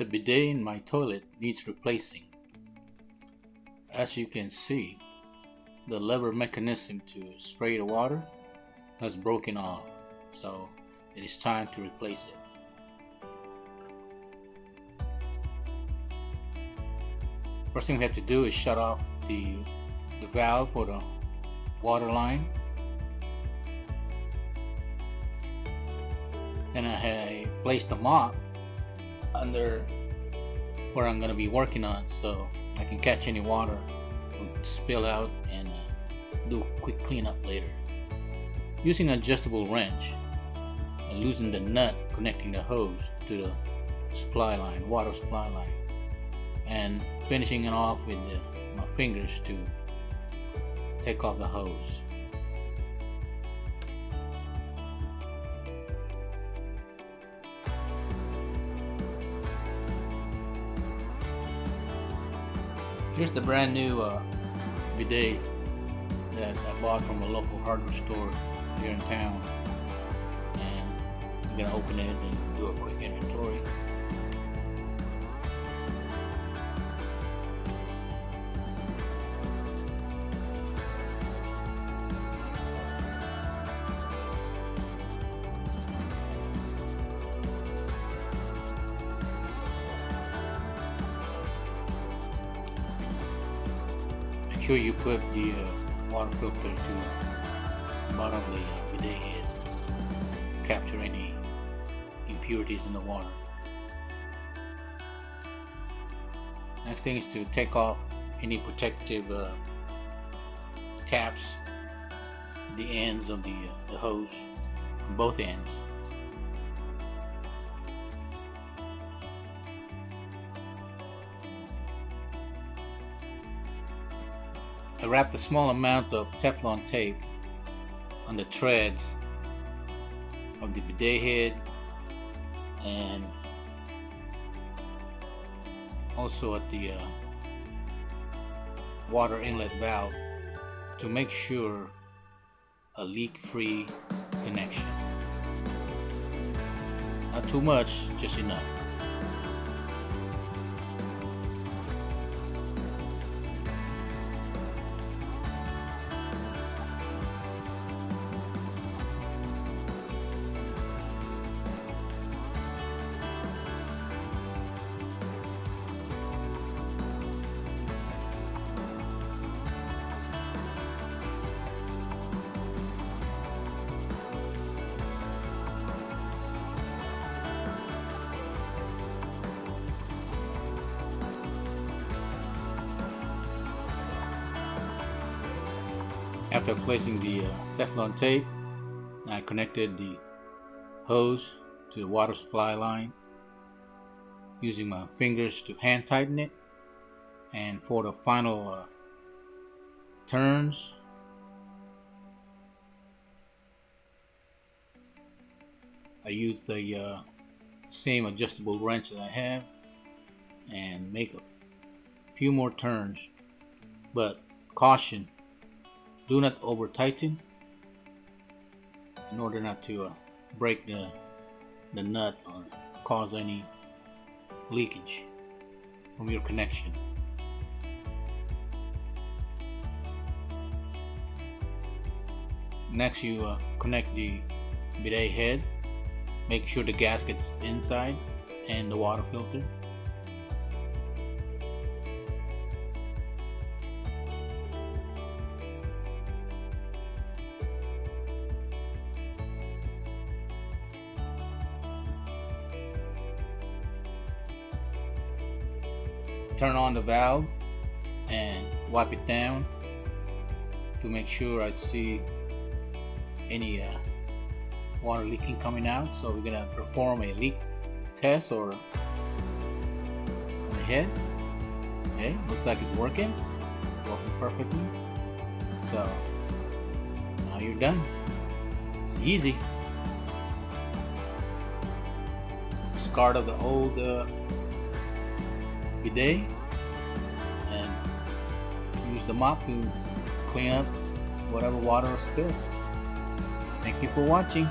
The bidet in my toilet needs replacing. As you can see, the lever mechanism to spray the water has broken off, so it is time to replace it. First thing we have to do is shut off the valve for the water line. Then I place the mop under where I'm going to be working on, so I can catch any water or spill out and do a quick cleanup later. Using an adjustable wrench, I loosen the nut connecting the hose to the supply line, water supply line, and finishing it off with my fingers to take off the hose. Here's the brand new bidet that I bought from a local hardware store here in town, and I'm gonna open it and do a quick inventory. Make sure you put the water filter to the bottom of the bidet head, capture any impurities in the water. Next thing is to take off any protective caps at the ends of the hose, on both ends. I wrapped a small amount of Teflon tape on the treads of the bidet head and also at the water inlet valve to make sure a leak-free connection. Not too much, just enough. After placing the Teflon tape, I connected the hose to the water supply line using my fingers to hand tighten it, and for the final turns, I used the same adjustable wrench that I have and make a few more turns, but caution, do not over tighten in order not to break the nut or cause any leakage from your connection. Next, you connect the bidet head. Make sure the gasket is inside and the water filter. Turn on the valve and wipe it down to make sure I see any water leaking coming out. So we're gonna perform a leak test or on the head. Okay, looks like it's working perfectly. So now you're done. It's easy. Discard of the old bidet and use the mop to clean up whatever water is spilled. Thank you for watching.